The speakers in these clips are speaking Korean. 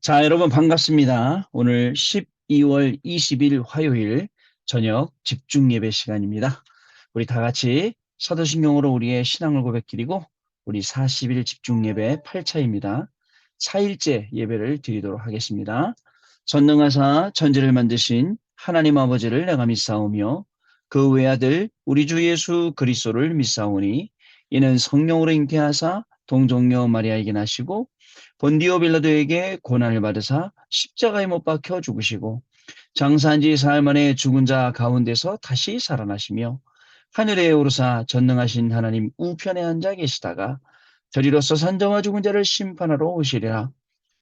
자, 여러분 반갑습니다. 오늘 12월 20일 화요일 저녁 집중 예배 시간입니다. 우리 다 같이 사도신경으로 우리의 신앙을 고백드리고 우리 40일 집중 예배 8차입니다. 4일째 예배를 드리도록 하겠습니다. 전능하사 천지를 만드신 하나님 아버지를 내가 믿사오며 그 외아들 우리 주 예수 그리스도를 믿사오니 이는 성령으로 잉태하사 동정녀 마리아에게 나시고 본디오 빌라도에게 고난을 받으사 십자가에 못 박혀 죽으시고 장사한 지 사흘 만에 죽은 자 가운데서 다시 살아나시며 하늘에 오르사 전능하신 하나님 우편에 앉아 계시다가 저리로서 산자와 죽은 자를 심판하러 오시리라.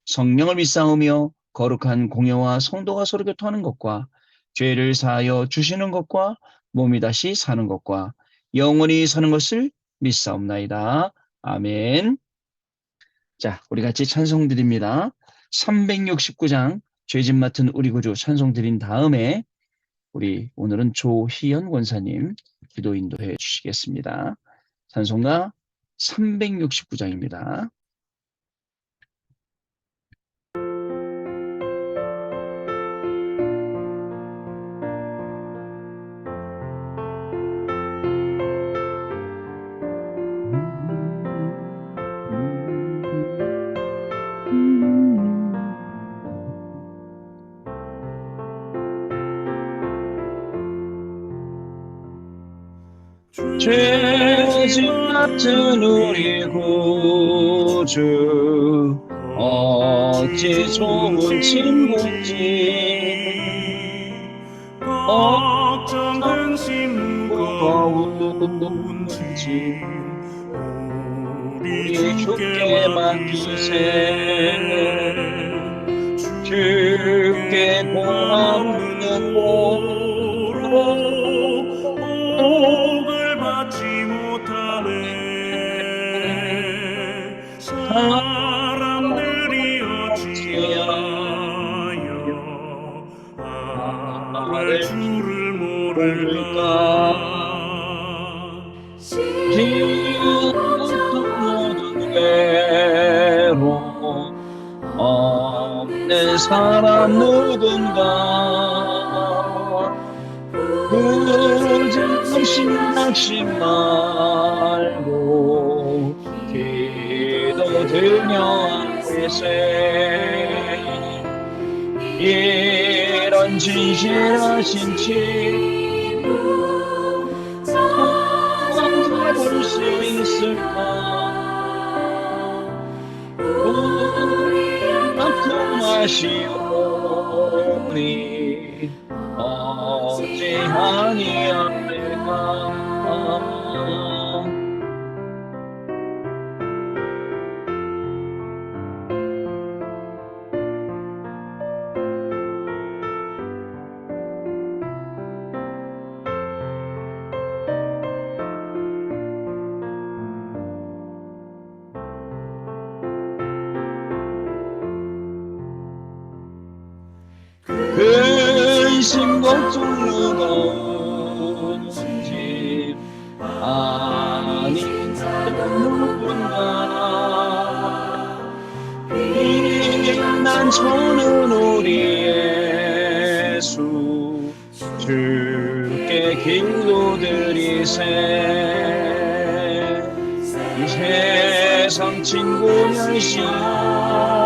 성령을 믿사오며 거룩한 공예와 성도가 서로 교통하는 것과 죄를 사하여 주시는 것과 몸이 다시 사는 것과 영원히 사는 것을 믿사옵나이다. 아멘. 자, 우리 같이 찬송 드립니다. 369장 죄짐 맡은 우리 구주 찬송 드린 다음에 우리 오늘은 조희연 권사님 기도 인도해 주시겠습니다. 찬송가 369장입니다. 죄짐 맡은 우리 구주 어찌 좋은 친구인지 걱정 근심 무거운지 무거운지 우리 주께 맡기세. 주께 공함없는 고로 복을 받지 못하네. 사람들이 어찌하여 나를 주를 모를까. 지옥도 괴로 없는 사람 누군가 부르짖는 신낚시 말고 기도드려 하세. 이런 진실하신 친구 찾아볼 수 있을까. 우리 아픔하시오니 어찌 아니할까. 근심 걱정 무거운지 아닌 누군가 빛난 초는 우리 예수 주께 기도드리세. 이 세상 친구 멸시하고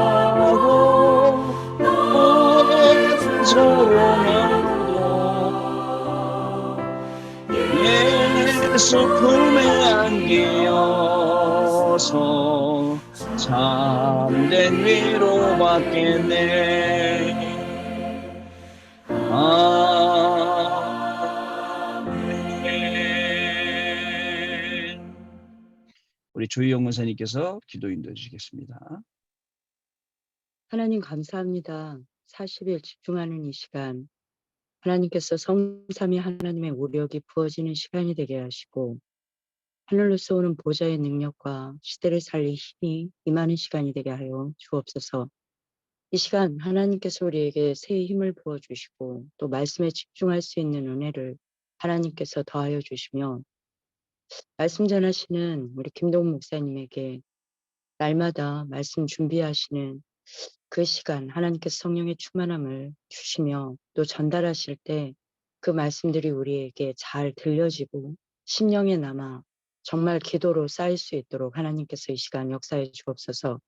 예수 품에 안기어서 참된 위로 받겠네. 아멘. 우리 조희영 권사님께서 기도 인도해 주시겠습니다. 하나님 감사합니다. 40일 집중하는 이 시간, 하나님께서 성삼위 하나님의 우력이 부어지는 시간이 되게 하시고 하늘로서 오는 보좌의 능력과 시대를 살릴 힘이 임하는 시간이 되게 하여 주옵소서. 이 시간 하나님께서 우리에게 새 힘을 부어주시고 또 말씀에 집중할 수 있는 은혜를 하나님께서 더하여 주시며 말씀 전하시는 우리 김동욱 목사님에게 날마다 말씀 준비하시는 그 시간 하나님께서 성령의 충만함을 주시며 또 전달하실 때 그 말씀들이 우리에게 잘 들려지고 심령에 남아 정말 기도로 쌓일 수 있도록 하나님께서 이 시간 역사해 주옵소서.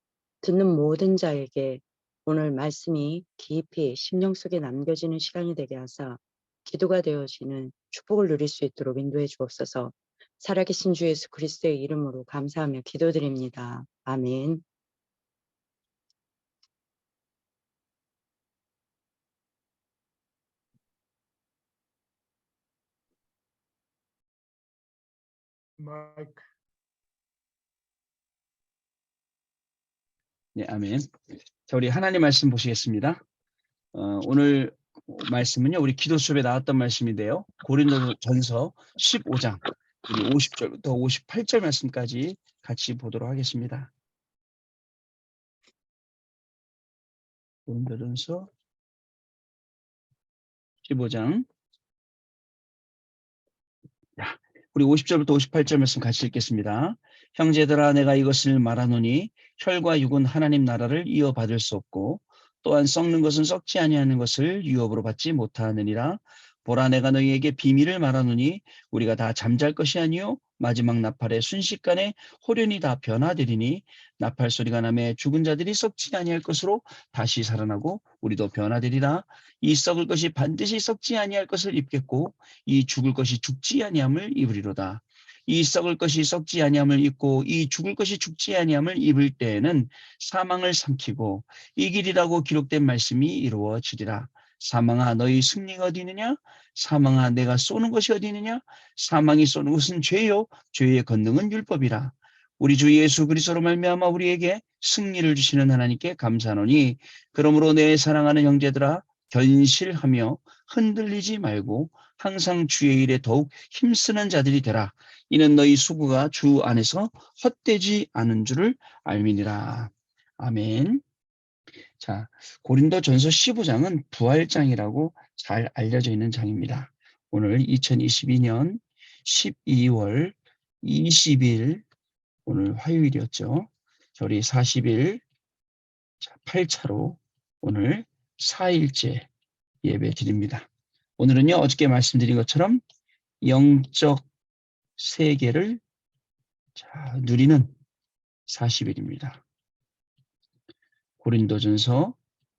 듣는 모든 자에게 오늘 말씀이 깊이 심령 속에 남겨지는 시간이 되게 하사 기도가 되어지는 축복을 누릴 수 있도록 인도해 주옵소서. 살아계신 주 예수 그리스도의 이름으로 감사하며 기도드립니다. 아멘. 네, 아멘. 자, 우리 하나님 말씀 보시겠습니다. 오늘 말씀은요, 우리 기도 수업에 나왔던 말씀인데요. 고린도전서 15장, 우리 50절부터 58절 말씀까지 같이 보도록 하겠습니다. 고린도전서 15장. 자, 우리 50절부터 58절 말씀 같이 읽겠습니다. 형제들아, 내가 이것을 말하노니 혈과 육은 하나님 나라를 이어받을 수 없고 또한 썩는 것은 썩지 아니하는 것을 유업으로 받지 못하느니라. 보라, 내가 너희에게 비밀을 말하노니 우리가 다 잠잘 것이 아니요 마지막 나팔의 순식간에 호련히 다 변화되리니 나팔 소리가 나매 죽은 자들이 썩지 아니할 것으로 다시 살아나고 우리도 변화되리라. 이 썩을 것이 반드시 썩지 아니할 것을 입겠고 이 죽을 것이 죽지 아니함을 입으리로다. 이 썩을 것이 썩지 아니함을 입고 이 죽을 것이 죽지 아니함을 입을 때에는 사망을 삼키고 이 길이라고 기록된 말씀이 이루어지리라. 사망아, 너희 승리가 어디 있느냐? 사망아, 내가 쏘는 것이 어디 있느냐? 사망이 쏘는 것은 죄요, 죄의 권능은 율법이라. 우리 주 예수 그리스도로 말미암아 우리에게 승리를 주시는 하나님께 감사하노니, 그러므로 내 사랑하는 형제들아, 견실하며 흔들리지 말고 항상 주의 일에 더욱 힘쓰는 자들이 되라. 이는 너희 수고가 주 안에서 헛되지 않은 줄을 알미니라. 아멘. 자, 고린도전서 15장은 부활장이라고 잘 알려져 있는 장입니다. 오늘 2022년 12월 20일, 오늘 화요일이었죠. 우리 40일 8차로 오늘 4일째 예배 드립니다. 오늘은요, 어저께 말씀드린 것처럼 영적 세계를 누리는 40일입니다. 고린도전서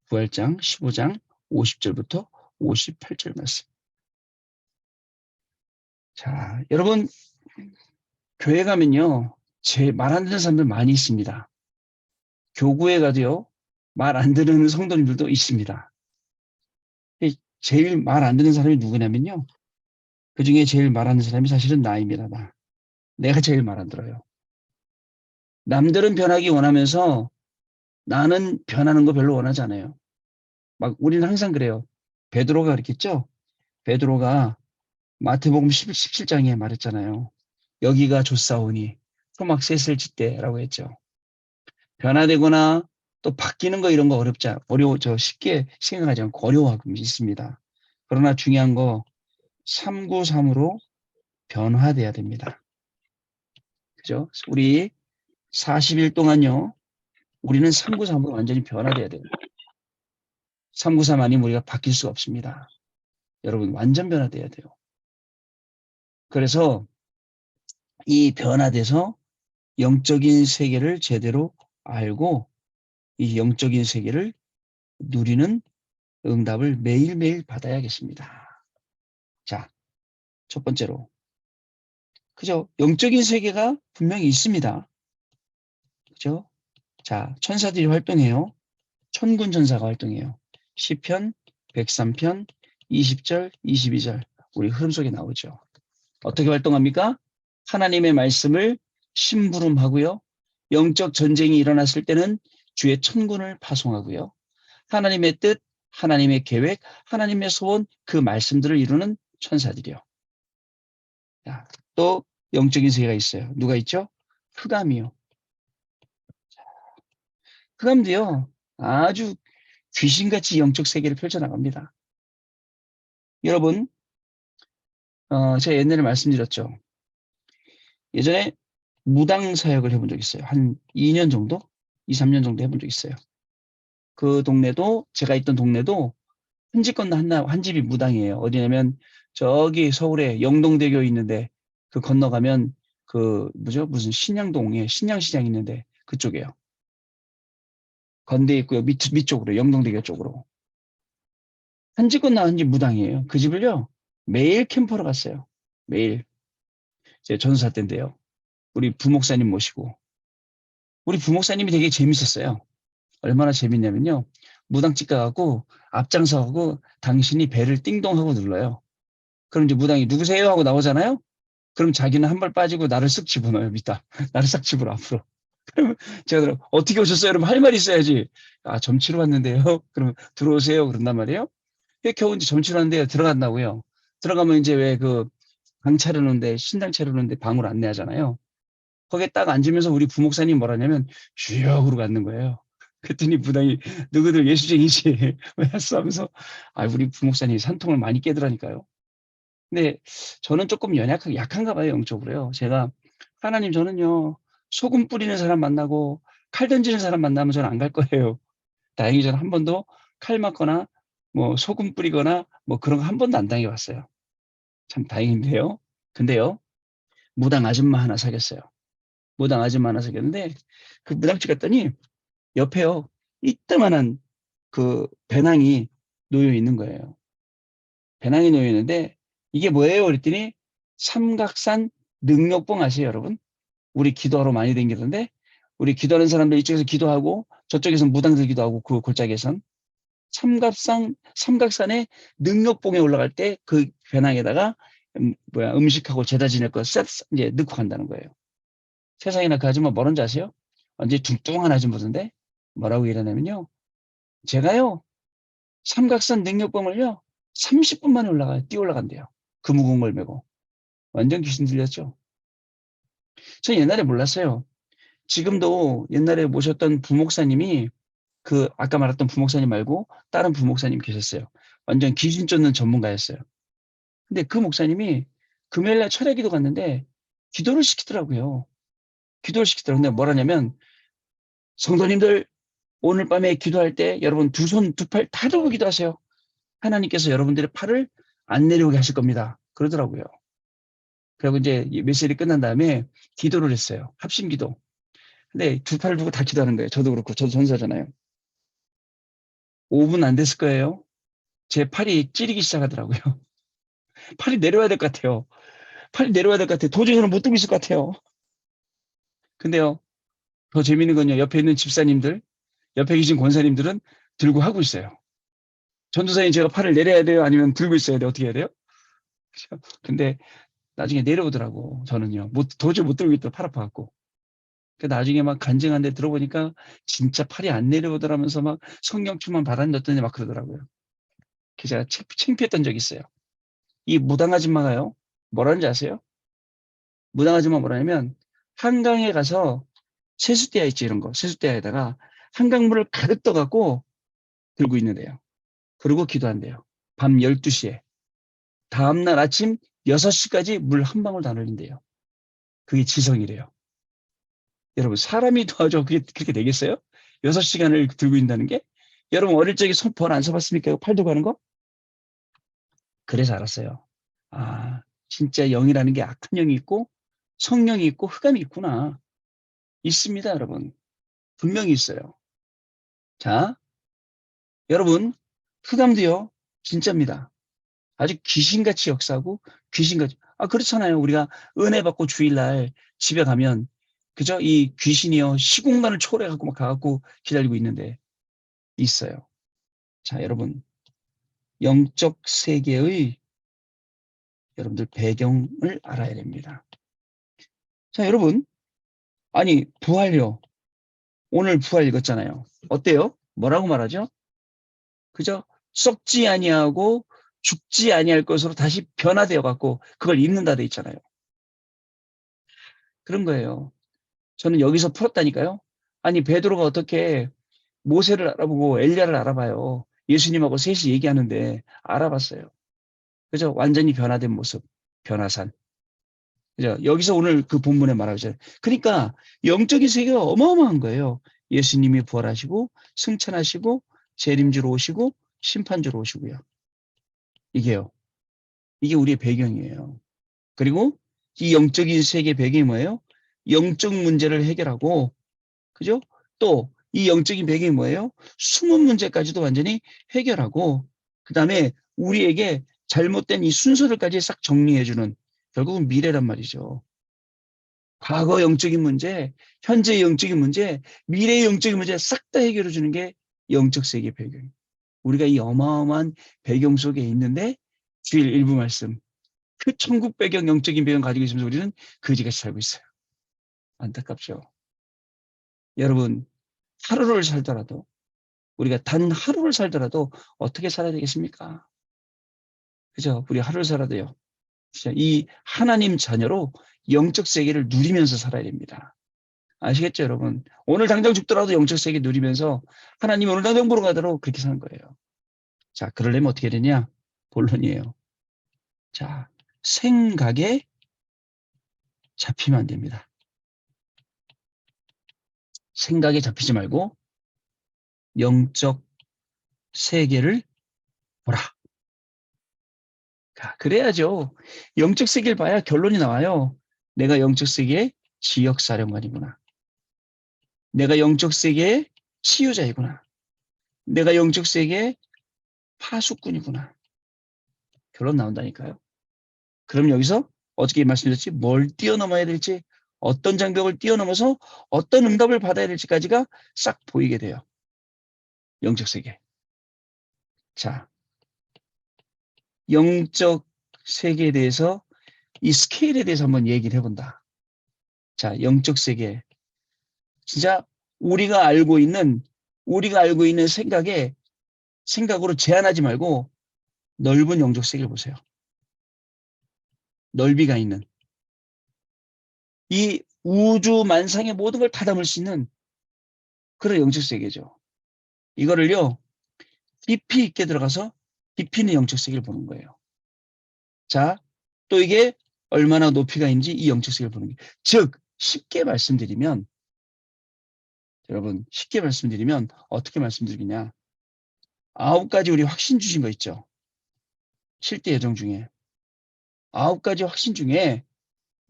부활장 15장 50절부터 58절 말씀. 자, 여러분, 교회 가면요, 제 말 안 듣는 사람들 많이 있습니다. 교구에 가도요, 말 안 듣는 성도님들도 있습니다. 제일 말 안 듣는 사람이 누구냐면요, 그 중에 제일 말 안 듣는 사람이 사실은 나입니다. 내가 제일 말 안 들어요. 남들은 변하기 원하면서 나는 변하는 거 별로 원하지 않아요. 막 우리는 항상 그래요. 베드로가 그랬겠죠? 베드로가 마태복음 17장에 말했잖아요. 여기가 좋사오니 토막 셋을 짓대라고 했죠. 변화되거나 또 바뀌는 거 이런 거 쉽게 생각하지 않고 어려워하고 있습니다. 그러나 중요한 거 393으로 변화돼야 됩니다. 그죠? 우리 40일 동안요, 우리는 393으로 완전히 변화돼야 돼요. 393 아니면 우리가 바뀔 수가 없습니다. 여러분, 완전 변화돼야 돼요. 그래서 이 변화돼서 영적인 세계를 제대로 알고 이 영적인 세계를 누리는 응답을 매일매일 받아야겠습니다. 자, 첫 번째로. 그죠? 영적인 세계가 분명히 있습니다. 그죠? 자, 천사들이 활동해요. 천군 천사가 활동해요. 시편 103편 20절, 22절 우리 흐름 속에 나오죠. 어떻게 활동합니까? 하나님의 말씀을 심부름하고요. 영적 전쟁이 일어났을 때는 주의 천군을 파송하고요. 하나님의 뜻, 하나님의 계획, 하나님의 소원, 그 말씀들을 이루는 천사들이요. 자, 또 영적인 세계가 있어요. 누가 있죠? 흑암이요. 흑암도요, 아주 귀신같이 영적 세계를 펼쳐나갑니다. 여러분, 제가 옛날에 말씀드렸죠. 예전에 무당 사역을 해본 적 있어요. 한 2년 정도? 2, 3년 정도 해본 적 있어요. 그 동네도, 제가 있던 동네도 한 집 건너 한 집이 무당이에요. 어디냐면 저기 서울에 영동대교 있는데 그 건너가면 그 뭐죠? 무슨 신양동에 신양시장 있는데 그쪽이에요. 건대 있고요. 밑쪽으로 영동대교 쪽으로. 한 집 건너 한 집 무당이에요. 그 집을요. 매일 캠퍼로 갔어요. 매일. 제 전사 때인데요. 우리 부목사님 모시고. 우리 부목사님이 되게 재밌었어요. 얼마나 재밌냐면요. 무당집 가갖고 앞장서가고 당신이 배를 띵동하고 눌러요. 그럼 이제 무당이 누구세요? 하고 나오잖아요. 그럼 자기는 한 발 빠지고 나를 쓱 집어넣어요. 밑다. 나를 싹 집어넣어 앞으로. 그러면 제가 그럼 어떻게 오셨어요? 여러분 할 말 있어야지. 아, 점치러 왔는데요. 그럼 들어오세요. 그런단 말이에요. 겨우 이제 점치러 왔는데 들어간다고요. 들어가면 이제 왜 그 방 차려놓는데 신당 차려놓는데 방으로 안내하잖아요. 거기에 딱 앉으면서 우리 부목사님 뭐라냐면 주여 그러고 앉는 거예요. 그랬더니 무당이 너희들 예수쟁이지 왜 했어 하면서 아 우리 부목사님이 산통을 많이 깨더라니까요. 근데 저는 조금 약한가 봐요 영적으로요. 제가 하나님 저는요 소금 뿌리는 사람 만나고 칼 던지는 사람 만나면 저는 안 갈 거예요. 다행히 저는 한 번도 칼 맞거나 뭐 소금 뿌리거나 뭐 그런 거 한 번도 안 당해봤어요. 참 다행인데요. 근데요 무당 아줌마 하나 사귀었어요. 무당 아줌마 하나 사귀었는데 그 무당집 갔더니 옆에요 이따만한 그 배낭이 놓여 있는 거예요. 배낭이 놓여 있는데 이게 뭐예요? 그랬더니 삼각산 능력봉 아세요, 여러분? 우리 기도하러 많이 다니던데 우리 기도하는 사람들 이쪽에서 기도하고 저쪽에서 무당들 기도하고 그 골짜기에선 삼각산의 능력봉에 올라갈 때 그 배낭에다가 음식하고 제다 지낼 거 이제 넣고 간다는 거예요. 세상에나 그 아줌마 뭐라는지 아세요? 완전 뚱뚱한 아줌마던데 뭐라고 일하냐면요. 제가요 삼각산 능력봉을요 30분 만에 뛰어 올라간대요. 그 무거운 걸 메고. 완전 귀신 들렸죠. 전 옛날에 몰랐어요. 지금도 옛날에 모셨던 부목사님이 그 아까 말했던 부목사님 말고 다른 부목사님 계셨어요. 완전 귀신 쫓는 전문가였어요. 근데 그 목사님이 금요일날 철야 기도 갔는데 기도를 시키더라고요. 기도를 시키더라고요. 근데 뭐라냐면 성도님들 오늘 밤에 기도할 때 여러분 두 손, 두 팔 다 들고 기도하세요. 하나님께서 여러분들의 팔을 안 내려오게 하실 겁니다. 그러더라고요. 그리고 이제 메시지 끝난 다음에 기도를 했어요. 합심 기도. 근데 두 팔 두고 다 기도하는 거예요. 저도 그렇고 저도 전사잖아요. 5분 안 됐을 거예요. 제 팔이 찌르기 시작하더라고요. 팔이 내려와야 될 것 같아요. 팔이 내려와야 될 것 같아요. 도저히 저는 못 들고 있을 것 같아요. 근데요, 더 재밌는 건요. 옆에 있는 집사님들, 옆에 계신 권사님들은 들고 하고 있어요. 전도사님 제가 팔을 내려야 돼요? 아니면 들고 있어야 돼요? 어떻게 해야 돼요? 근데 나중에 내려오더라고. 저는요. 도저히 못 들고 있더라고. 팔 아파갖고. 나중에 막 간증한 데 들어보니까 진짜 팔이 안 내려오더라면서 막 성경춤만 바람졌더니 막 그러더라고요. 그래서 제가 창피했던 적이 있어요. 이 무당 아줌마가요. 뭐라는지 아세요? 무당 아줌마 뭐라냐면 한강에 가서 세숫대야 있지 이런 거. 세숫대야에다가 한강물을 가득 떠갖고 들고 있는데요. 그리고 기도한대요. 밤 12시에. 다음날 아침 6시까지 물 한 방울도 안 흘린대요. 그게 지성이래요. 여러분 사람이 도와줘 그렇게 되겠어요? 6시간을 들고 있다는 게? 여러분 어릴 적에 벌 안 써봤습니까? 팔 들고 하는 거? 그래서 알았어요. 아 진짜 영이라는 게 악한 영이 있고 성령이 있고 흑암이 있구나. 있습니다 여러분. 분명히 있어요. 자 여러분 흑암도요 진짜입니다. 아주 귀신같이 역사하고 귀신같이 그렇잖아요. 우리가 은혜 받고 주일날 집에 가면 그죠? 이 귀신이요 시공간을 초월해 갖고 막 가갖고 기다리고 있는데 있어요. 자 여러분 영적 세계의 여러분들 배경을 알아야 됩니다. 자 여러분 아니 부활요. 오늘 부활 읽었잖아요. 어때요? 뭐라고 말하죠? 그죠? 썩지 아니하고 죽지 아니할 것으로 다시 변화되어 갖고 그걸 입는다 돼 있잖아요. 그런 거예요. 저는 여기서 풀었다니까요. 아니 베드로가 어떻게 모세를 알아보고 엘리야를 알아봐요. 예수님하고 셋이 얘기하는데 알아봤어요. 그죠? 완전히 변화된 모습, 변화산. 그죠? 여기서 오늘 그 본문에 말하고 있잖아요. 그러니까 영적인 세계가 어마어마한 거예요. 예수님이 부활하시고 승천하시고 재림주로 오시고 심판주로 오시고요. 이게요. 이게 우리의 배경이에요. 그리고 이 영적인 세계 배경이 뭐예요? 영적 문제를 해결하고, 그죠? 또 이 영적인 배경이 뭐예요? 숨은 문제까지도 완전히 해결하고, 그 다음에 우리에게 잘못된 이 순서를까지 싹 정리해주는, 결국은 미래란 말이죠. 과거 영적인 문제, 현재 영적인 문제, 미래의 영적인 문제 싹 다 해결해주는 게 영적 세계 배경이에요. 우리가 이 어마어마한 배경 속에 있는데, 주일 일부 말씀, 그 천국 배경, 영적인 배경 가지고 있으면서 우리는 거지같이 살고 있어요. 안타깝죠. 여러분, 하루를 살더라도, 우리가 단 하루를 살더라도 어떻게 살아야 되겠습니까? 그죠? 우리 하루를 살아도요. 진짜 이 하나님 자녀로 영적 세계를 누리면서 살아야 됩니다. 아시겠죠, 여러분? 오늘 당장 죽더라도 영적 세계 누리면서 하나님 오늘 당장 보러 가도록 그렇게 사는 거예요. 자, 그러려면 어떻게 되냐? 본론이에요. 자, 생각에 잡히면 안 됩니다. 생각에 잡히지 말고 영적 세계를 보라. 그래야죠. 영적 세계를 봐야 결론이 나와요. 내가 영적 세계의 지역사령관이구나. 내가 영적 세계의 치유자이구나. 내가 영적 세계의 파수꾼이구나. 결론 나온다니까요. 그럼 여기서 어떻게 말씀드렸지? 뭘 뛰어넘어야 될지, 어떤 장벽을 뛰어넘어서 어떤 응답을 받아야 될지까지가 싹 보이게 돼요. 영적 세계. 자, 영적 세계에 대해서 이 스케일에 대해서 한번 얘기를 해본다. 자, 영적 세계. 진짜 우리가 알고 있는 생각으로 제한하지 말고 넓은 영적 세계를 보세요. 넓이가 있는. 이 우주 만상의 모든 걸 다 담을 수 있는 그런 영적 세계죠. 이거를요, 깊이 있게 들어가서 깊이 있는 영적 세계를 보는 거예요. 자, 또 이게 얼마나 높이가 있는지 이 영적 세계를 보는 게. 즉, 여러분, 쉽게 말씀드리면 어떻게 말씀드리냐. 9가지 우리 확신 주신 거 있죠. 7대 예정 중에. 9가지 확신 중에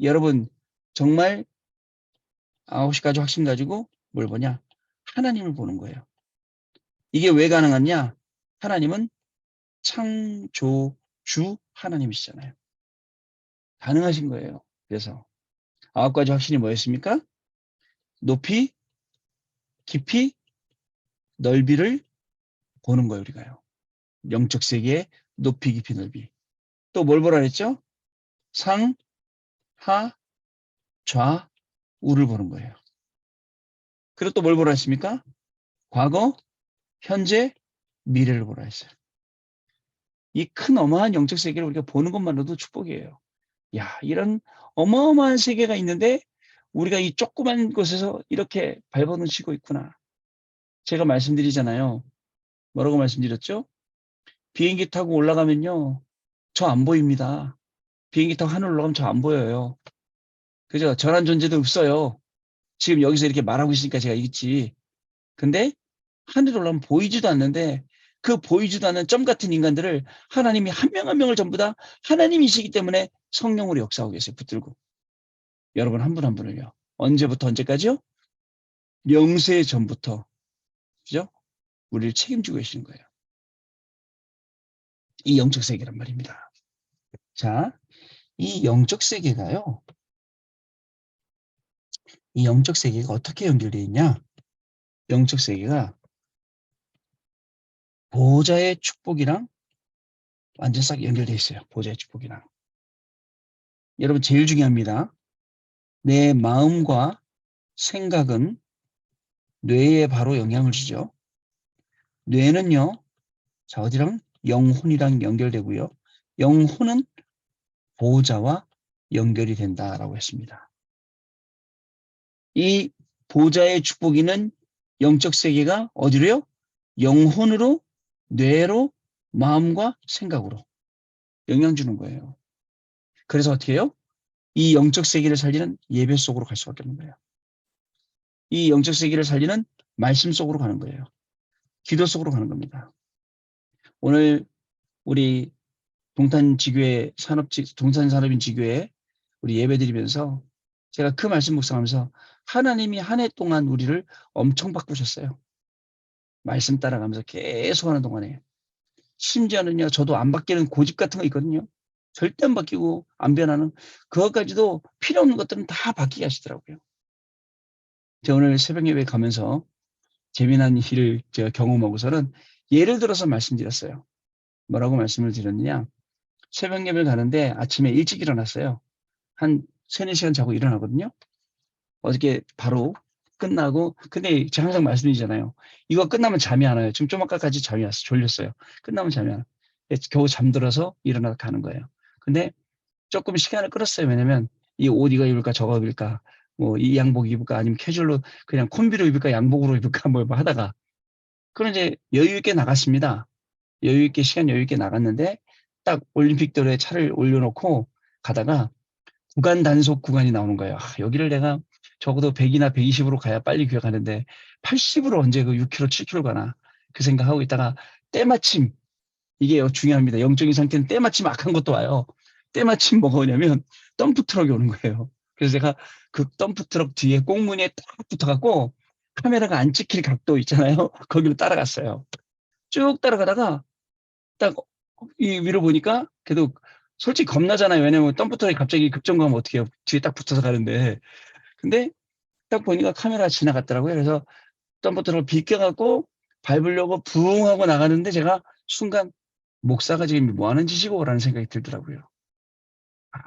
여러분 정말 9가지 확신 가지고 뭘 보냐? 하나님을 보는 거예요. 이게 왜 가능하냐? 하나님은 창조주 하나님이시잖아요. 가능하신 거예요. 그래서 9가지 확신이 뭐였습니까? 높이, 깊이, 넓이를 보는 거예요. 우리가요. 영적 세계의 높이, 깊이, 넓이. 또 뭘 보라 그랬죠? 상, 하, 좌, 우를 보는 거예요. 그리고 또 뭘 보라 했습니까? 과거, 현재, 미래를 보라 했어요. 이 큰 어마한 영적 세계를 우리가 보는 것만으로도 축복이에요. 야, 이런 어마어마한 세계가 있는데 우리가 이 조그만 곳에서 이렇게 발버둥치고 있구나. 제가 말씀드리잖아요. 뭐라고 말씀드렸죠? 비행기 타고 올라가면요. 저 안 보입니다. 비행기 타고 하늘 올라가면 저 안 보여요. 그죠? 저란 존재도 없어요. 지금 여기서 이렇게 말하고 있으니까 제가 있지. 근데 하늘에 올라가면 보이지도 않는데 그 보이지도 않는 점 같은 인간들을 하나님이 한 명 한 명을 전부 다 하나님이시기 때문에 성령으로 역사하고 계세요. 붙들고. 여러분 한 분 한 분을요. 언제부터 언제까지요? 영세 전부터. 그죠? 우리를 책임지고 계시는 거예요. 이 영적 세계란 말입니다. 자, 이 영적 세계가요. 이 영적 세계가 어떻게 연결되어 있냐? 영적 세계가 보좌의 축복이랑 완전 싹 연결되어 있어요. 보좌의 축복이랑. 여러분 제일 중요합니다. 내 마음과 생각은 뇌에 바로 영향을 주죠. 뇌는요. 자, 어디랑? 영혼이랑 연결되고요. 영혼은 보좌와 연결이 된다라고 했습니다. 이 보좌의 축복이는 영적 세계가 어디로요? 영혼으로, 뇌로, 마음과 생각으로 영향 주는 거예요. 그래서 어떻게 해요? 이 영적 세계를 살리는 예배 속으로 갈 수밖에 없는 거예요. 이 영적 세계를 살리는 말씀 속으로 가는 거예요. 기도 속으로 가는 겁니다. 오늘 우리 동탄산업인지교회 우리 예배드리면서 제가 그 말씀 묵상하면서 하나님이 한 해 동안 우리를 엄청 바꾸셨어요. 말씀 따라가면서 계속 하는 동안에. 심지어는요, 저도 안 바뀌는 고집 같은 거 있거든요. 절대 안 바뀌고 안 변하는 그것까지도 필요 없는 것들은 다 바뀌게 하시더라고요. 제가 오늘 새벽 예배 가면서 재미난 일을 제가 경험하고서는 예를 들어서 말씀드렸어요. 뭐라고 말씀을 드렸느냐. 새벽 예배를 가는데 아침에 일찍 일어났어요. 한 3-4시간 자고 일어나거든요. 어저께 바로 끝나고, 근데 제가 항상 말씀드리잖아요. 이거 끝나면 잠이 안 와요. 지금 좀 아까까지 잠이 왔어. 졸렸어요. 끝나면 잠이 안 와요. 겨우 잠들어서 일어나서 가는 거예요. 근데 조금 시간을 끌었어요. 왜냐면 이 옷 이거 입을까 저거 입을까, 뭐 이 양복 입을까 아니면 캐주얼로 그냥 콤비로 입을까 양복으로 입을까 뭐 하다가, 그럼 이제 여유 있게 나갔습니다. 시간 여유 있게 나갔는데 딱 올림픽대로에 차를 올려놓고 가다가 구간 단속 구간이 나오는 거예요. 여기를 내가 적어도 100이나 120으로 가야 빨리 귀에 가는데 80으로 언제 그 6km, 7km 가나 그 생각하고 있다가 때마침, 이게 중요합니다. 영적인 상태는 때마침 악한 것도 와요. 때마침 뭐가 오냐면 덤프트럭이 오는 거예요. 그래서 제가 그 덤프트럭 뒤에 꽁무니에 딱 붙어갖고 카메라가 안 찍힐 각도 있잖아요. 거기로 따라갔어요. 쭉 따라가다가 딱 이 위로 보니까 그래도 솔직히 겁나잖아요. 왜냐면 덤프트럭이 갑자기 급정거하면 어떻게 해요. 뒤에 딱 붙어서 가는데. 근데 딱 보니까 카메라가 지나갔더라고요. 그래서 덤프트럭을 비껴갖고 밟으려고 부웅 하고 나가는데 제가 순간 목사가 지금 뭐 하는 짓이고 라는 생각이 들더라고요.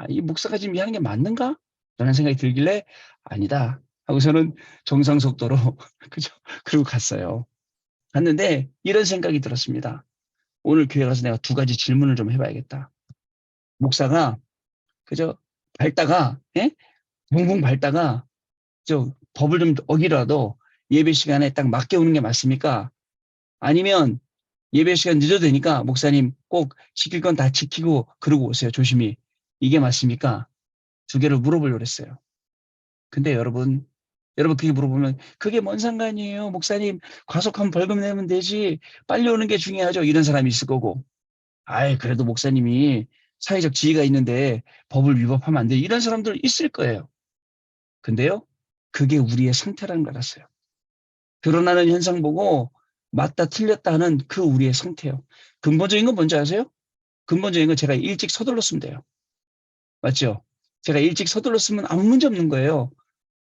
이 목사가 지금 이 하는 게 맞는가? 라는 생각이 들길래 아니다 하고서는 정상 속도로 그죠? 그리고 갔어요. 갔는데 이런 생각이 들었습니다. 오늘 교회 가서 내가 2가지 질문을 좀 해봐야겠다. 목사가 그저 밟다가, 예? 붕붕 밟다가 저 법을 좀 어기라도 예배 시간에 딱 맞게 오는 게 맞습니까? 아니면 예배 시간 늦어도 되니까 목사님 꼭 지킬 건 다 지키고 그러고 오세요. 조심히. 이게 맞습니까? 2개를 물어보려고 했어요. 근데 여러분 그렇게 물어보면 그게 뭔 상관이에요. 목사님 과속하면 벌금 내면 되지. 빨리 오는 게 중요하죠. 이런 사람이 있을 거고. 그래도 목사님이 사회적 지위가 있는데 법을 위반하면 안 돼. 이런 사람들 있을 거예요. 근데요, 그게 우리의 상태라는 걸 알았어요. 드러나는 현상 보고 맞다 틀렸다 하는 그 우리의 상태예요. 근본적인 건 뭔지 아세요? 근본적인 건 제가 일찍 서둘렀으면 돼요. 맞죠? 제가 일찍 서둘렀으면 아무 문제 없는 거예요.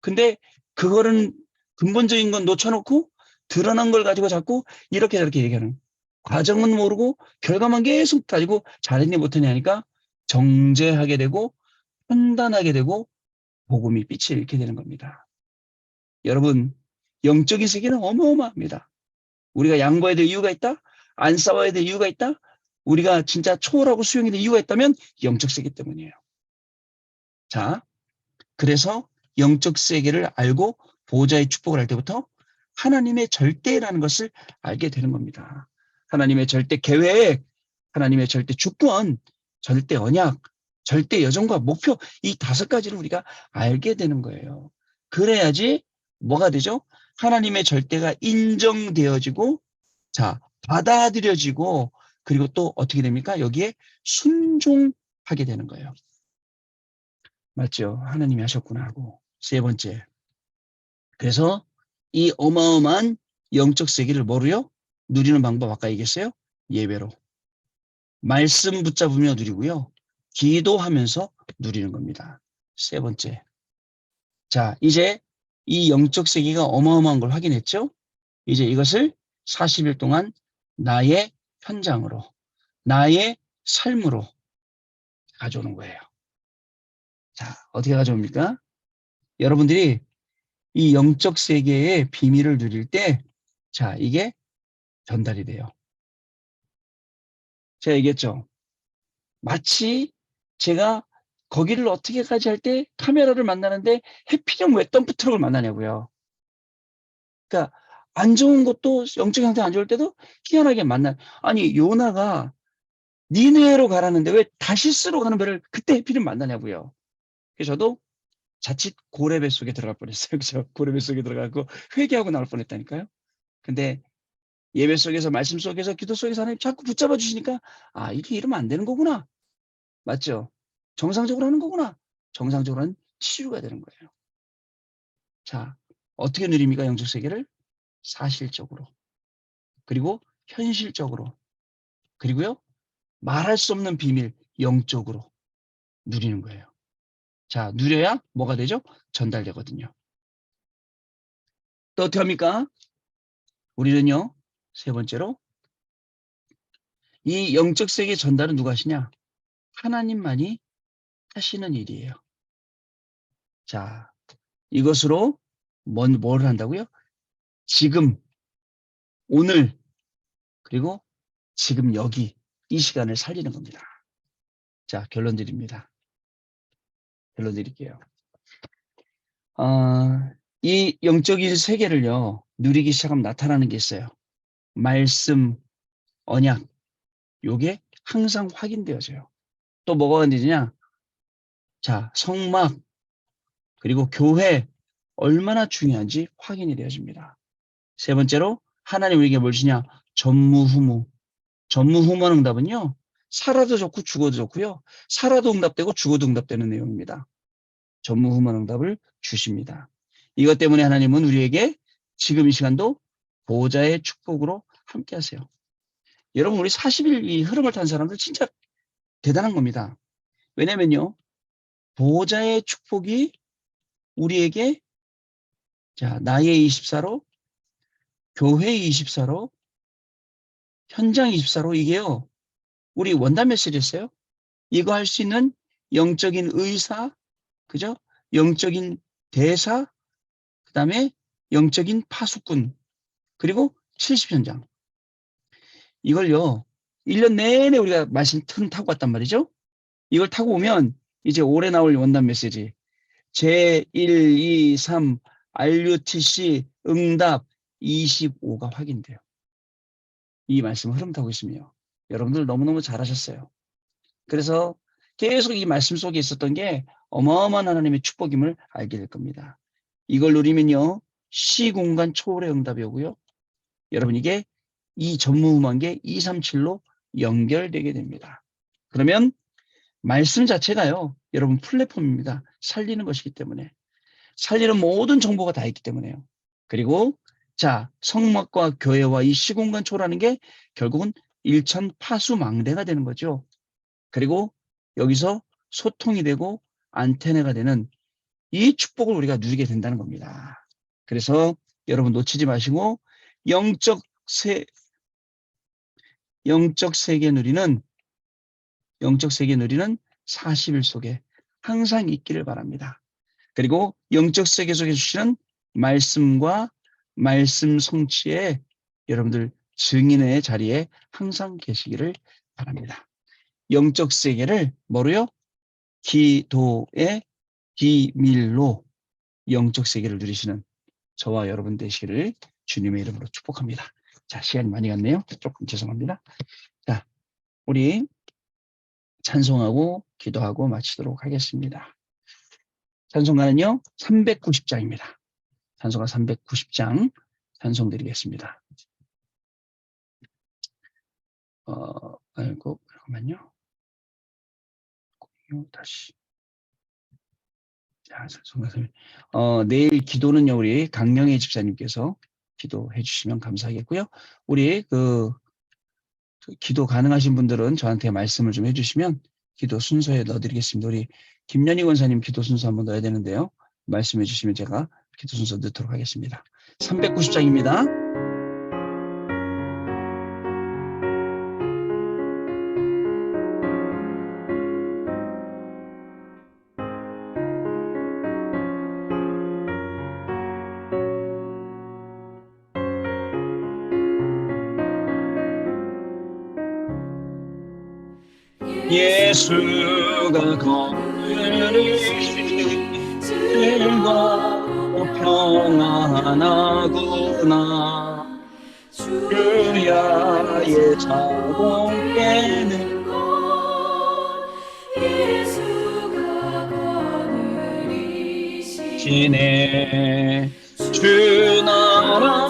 근데 그거는 근본적인 건 놓쳐놓고 드러난 걸 가지고 자꾸 이렇게 저렇게 얘기하는, 과정은 모르고 결과만 계속 가지고 잘했니 못했니 하니까 정죄하게 되고 판단하게 되고 복음이 빛을 잃게 되는 겁니다. 여러분, 영적인 세계는 어마어마합니다. 우리가 양보해야 될 이유가 있다? 안 싸워야 될 이유가 있다? 우리가 진짜 초월하고 수용해야 될 이유가 있다면 영적 세계 때문이에요. 자, 그래서 영적 세계를 알고 보호자의 축복을 할 때부터 하나님의 절대라는 것을 알게 되는 겁니다. 하나님의 절대 계획, 하나님의 절대 주권, 절대 언약, 절대 여정과 목표, 이 5가지를 우리가 알게 되는 거예요. 그래야지 뭐가 되죠? 하나님의 절대가 인정되어지고, 자, 받아들여지고, 그리고 또 어떻게 됩니까? 여기에 순종하게 되는 거예요. 맞죠? 하나님이 하셨구나 하고. 3번째. 그래서 이 어마어마한 영적 세계를 뭐로요? 누리는 방법 아까 얘기했어요? 예배로. 말씀 붙잡으며 누리고요. 기도하면서 누리는 겁니다. 3번째. 자, 이제 이 영적 세계가 어마어마한 걸 확인했죠? 이제 이것을 40일 동안 나의 현장으로, 나의 삶으로 가져오는 거예요. 자, 어떻게 가져옵니까? 여러분들이 이 영적 세계의 비밀을 누릴 때, 자, 이게 전달이 돼요. 제가 얘기했죠. 마치 제가 거기를 어떻게 가지 할 때 카메라를 만나는데 해피령 왜 덤프트럭을 만나냐고요. 그러니까 안 좋은 것도, 영적 상태 안 좋을 때도 희한하게 아니 요나가 니느웨로 가라는데 왜 다시스로 가는 배를 그때 해피령 만나냐고요. 그래서 저도 자칫 고레배 속에 들어갈 뻔했어요. 그죠? 고레배 속에 들어가고 회개하고 나올 뻔했다니까요. 근데 예배 속에서, 말씀 속에서, 기도 속에서 하나님 자꾸 붙잡아 주시니까 아, 이렇게 이러면 안 되는 거구나. 맞죠? 정상적으로 하는 거구나. 정상적으로 하는 치유가 되는 거예요. 자, 어떻게 누립니까? 영적 세계를? 사실적으로. 그리고 현실적으로. 그리고요, 말할 수 없는 비밀, 영적으로 누리는 거예요. 자, 누려야 뭐가 되죠? 전달되거든요. 또 어떻게 합니까? 우리는요, 세 번째로, 이 영적 세계 전달은 누가 하시냐? 하나님만이 하시는 일이에요. 자, 이것으로 뭘 한다고요? 지금, 오늘, 그리고 지금 여기, 이 시간을 살리는 겁니다. 자, 결론 드립니다. 결론 드릴게요. 이 영적인 세계를요, 누리기 시작하면 나타나는 게 있어요. 말씀, 언약, 요게 항상 확인되어져요. 또 뭐가 되느냐? 자, 성막, 그리고 교회, 얼마나 중요한지 확인이 되어집니다. 세 번째로, 하나님 우리에게 뭘 주냐? 전무후무. 전무후무 응답은요, 살아도 좋고 죽어도 좋고요. 살아도 응답되고 죽어도 응답되는 내용입니다. 전무후무 응답을 주십니다. 이것 때문에 하나님은 우리에게 지금 이 시간도 보호자의 축복으로 함께 하세요. 여러분, 우리 40일 이 흐름을 탄 사람들 진짜 대단한 겁니다. 왜냐면요, 보호자의 축복이 우리에게, 자, 나의 24로, 교회 24로, 현장 24로, 이게요, 우리 원단 메시지였어요. 이거 할 수 있는 영적인 의사, 그죠? 영적인 대사, 그 다음에 영적인 파수꾼, 그리고 70현장. 이걸요, 1년 내내 우리가 말씀 튼 타고 왔단 말이죠. 이걸 타고 오면 이제 올해 나올 원단 메시지 제1, 2, 3 RUTC 응답 25가 확인돼요. 이 말씀 흐름 타고 있으며 여러분들 너무너무 잘하셨어요. 그래서 계속 이 말씀 속에 있었던 게 어마어마한 하나님의 축복임을 알게 될 겁니다. 이걸 누리면요, 시공간 초월의 응답이 오고요. 여러분, 이게 이 전무후무한 게 237로 연결되게 됩니다. 그러면 말씀 자체가요, 여러분 플랫폼입니다. 살리는 것이기 때문에. 살리는 모든 정보가 다 있기 때문에요. 그리고 자, 성막과 교회와 이 시공간 초라는 게 결국은 일천 파수망대가 되는 거죠. 그리고 여기서 소통이 되고 안테나가 되는 이 축복을 우리가 누리게 된다는 겁니다. 그래서 여러분 놓치지 마시고 영적 세계 누리는 40일 속에 항상 있기를 바랍니다. 그리고 영적 세계 속에 주시는 말씀과 말씀 성취에 여러분들 증인의 자리에 항상 계시기를 바랍니다. 영적 세계를 뭐로요? 기도의 비밀로 영적 세계를 누리시는 저와 여러분 되시기를 주님의 이름으로 축복합니다. 자, 시간이 많이 갔네요. 조금 죄송합니다. 자, 우리 찬송하고 기도하고 마치도록 하겠습니다. 찬송가는요, 390장입니다. 찬송가 390장 찬송 드리겠습니다. 아이고, 잠깐만요. 다시. 자, 찬송가 내일 기도는요, 우리 강영애 집사님께서 기도해 주시면 감사하겠고요. 우리 기도 가능하신 분들은 저한테 말씀을 좀 해주시면 기도 순서에 넣어드리겠습니다. 우리 김연희 권사님 기도 순서 한번 넣어야 되는데요. 말씀해 주시면 제가 기도 순서 넣도록 하겠습니다. 390장입니다. 예수가 거느리시 즐겁고 평안하구나. 주야의 자동 깨는 예수가 거느리시네. 주 나라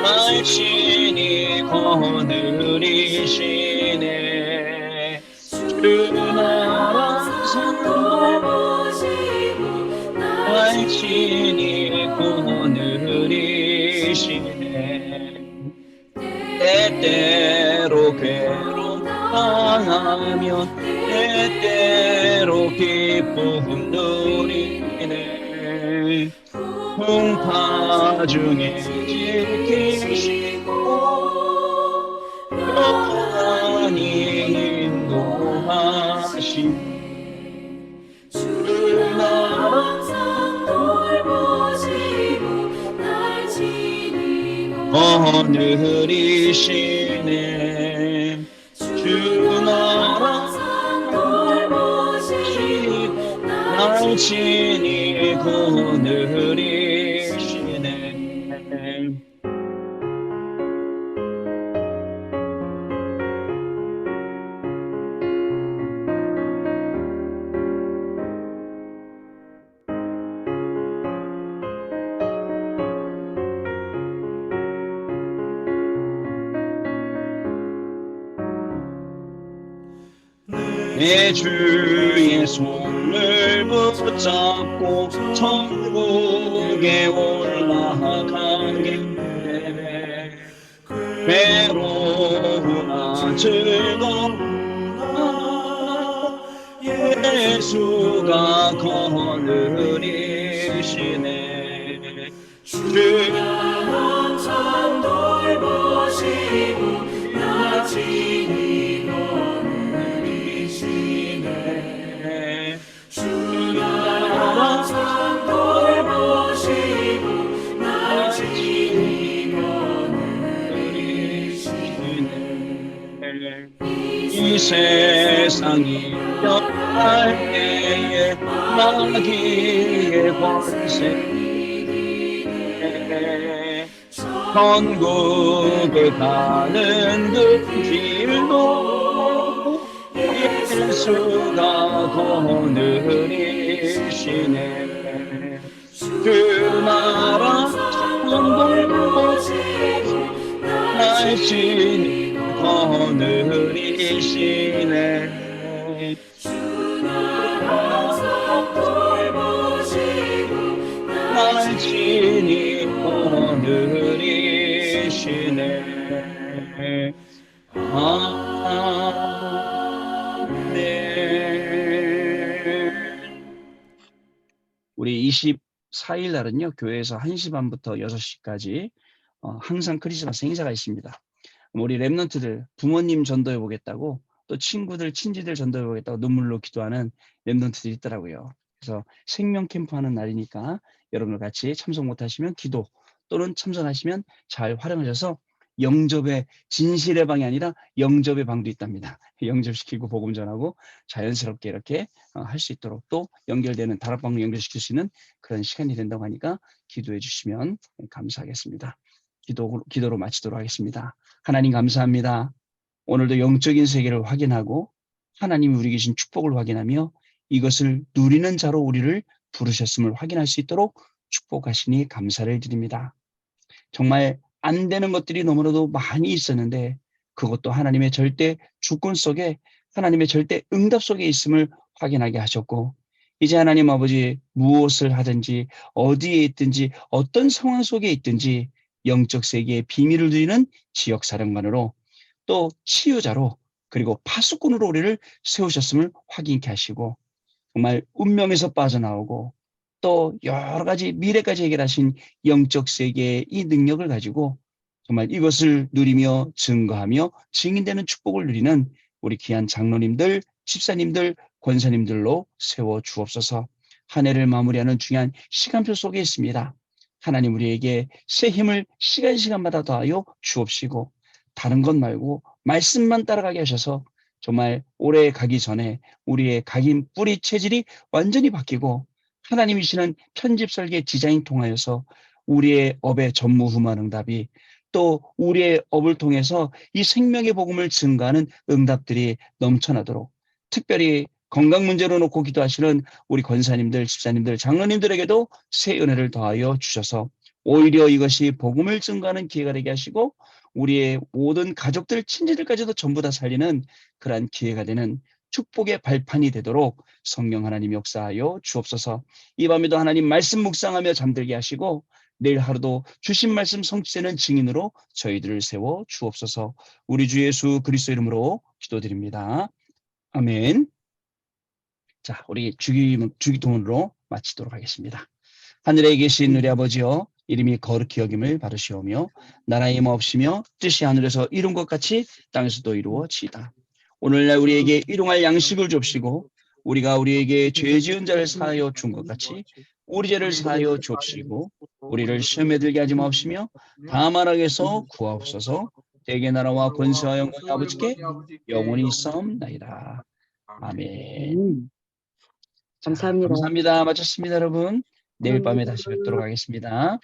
날 친히 거느리시네. 주 나라 산도 날 친히 거느리시네. 때때로 괴로워하면 때때로 기쁨 누리네. 풍파 중에 지키시고 영원히 인도하시네. 주 나라 거느리시네. 주 나라 보시고 날 친히 거느리시네. 내 주의 손을 붙잡고 천국에 올라가겠네. 괴로우나 즐거우나 예수가 거느리시네. 주는 참 돌보시고 나 친히 거느리시네. 주는 참 돌보시고 나 친히 거느리시네. 이 세상이 변할 때에 마귀의 권세 천국에 가는 그 길도 예수가 거느리시네. 그 나라 천국에 날 친히 거느리시네. 날 친히 거느리시네. 아멘. 우리 24일 날은요, 교회에서 1시 반부터 6시까지 항상 크리스마스 행사가 있습니다. 우리 랩런트들 부모님 전도해 보겠다고, 또 친구들, 친지들 전도해 보겠다고 눈물로 기도하는 랩런트들이 있더라고요. 그래서 생명 캠프 하는 날이니까 여러분들 같이 참석 못하시면 기도 또는 참석하시면 잘 활용하셔서 영접의 진실의 방이 아니라 영접의 방도 있답니다. 영접시키고 복음 전하고 자연스럽게 이렇게 할 수 있도록, 또 연결되는 다락방으로 연결시킬 수 있는 그런 시간이 된다고 하니까 기도해 주시면 감사하겠습니다. 기도로 마치도록 하겠습니다. 하나님 감사합니다. 오늘도 영적인 세계를 확인하고 하나님이 우리 계신 축복을 확인하며 이것을 누리는 자로 우리를 부르셨음을 확인할 수 있도록 축복하시니 감사를 드립니다. 정말 안 되는 것들이 너무나도 많이 있었는데 그것도 하나님의 절대 주권 속에, 하나님의 절대 응답 속에 있음을 확인하게 하셨고, 이제 하나님 아버지 무엇을 하든지 어디에 있든지 어떤 상황 속에 있든지 영적 세계의 비밀을 누리는 지역사령관으로, 또 치유자로, 그리고 파수꾼으로 우리를 세우셨음을 확인케 하시고, 정말 운명에서 빠져나오고 또 여러 가지 미래까지 해결하신 영적 세계의 이 능력을 가지고 정말 이것을 누리며 증거하며 증인되는 축복을 누리는 우리 귀한 장로님들, 집사님들, 권사님들로 세워 주옵소서. 한 해를 마무리하는 중요한 시간표 속에 있습니다. 하나님 우리에게 새 힘을 시간마다 더하여 주옵시고, 다른 것 말고 말씀만 따라가게 하셔서 정말 올해 가기 전에 우리의 각인 뿌리 체질이 완전히 바뀌고 하나님이시는 편집 설계 디자인 통하여서 우리의 업의 전무후무한 응답이, 또 우리의 업을 통해서 이 생명의 복음을 증거하는 응답들이 넘쳐나도록, 특별히 건강 문제로 놓고 기도하시는 우리 권사님들, 집사님들, 장로님들에게도 새 은혜를 더하여 주셔서 오히려 이것이 복음을 증거하는 기회가 되게 하시고 우리의 모든 가족들, 친지들까지도 전부 다 살리는 그러한 기회가 되는 축복의 발판이 되도록 성령 하나님 역사하여 주옵소서. 이 밤에도 하나님 말씀 묵상하며 잠들게 하시고 내일 하루도 주신 말씀 성취되는 증인으로 저희들을 세워 주옵소서. 우리 주 예수 그리스도 이름으로 기도드립니다. 아멘. 자, 우리 주기도문으로 마치도록 하겠습니다. 하늘에 계신 우리 아버지여, 이름이 거룩히 여김을 받으시오며 나라의 임하옵시며 뜻이 하늘에서 이룬 것 같이 땅에서도 이루어지이다. 오늘날 우리에게 일용할 양식을 줍시고 우리가 우리에게 죄 지은 자를 사하여 준 것 같이 우리 죄를 사하여 줍시고 우리를 시험에 들게 하지 마옵시며 다만 악에서 구하옵소서. 대개 나라와 권세와 영광이 아버지께 영원히 있사옵나이다. 아멘. 자, 감사합니다. 감사합니다. 마쳤습니다, 여러분. 내일 밤에 감사합니다. 다시 뵙도록 하겠습니다.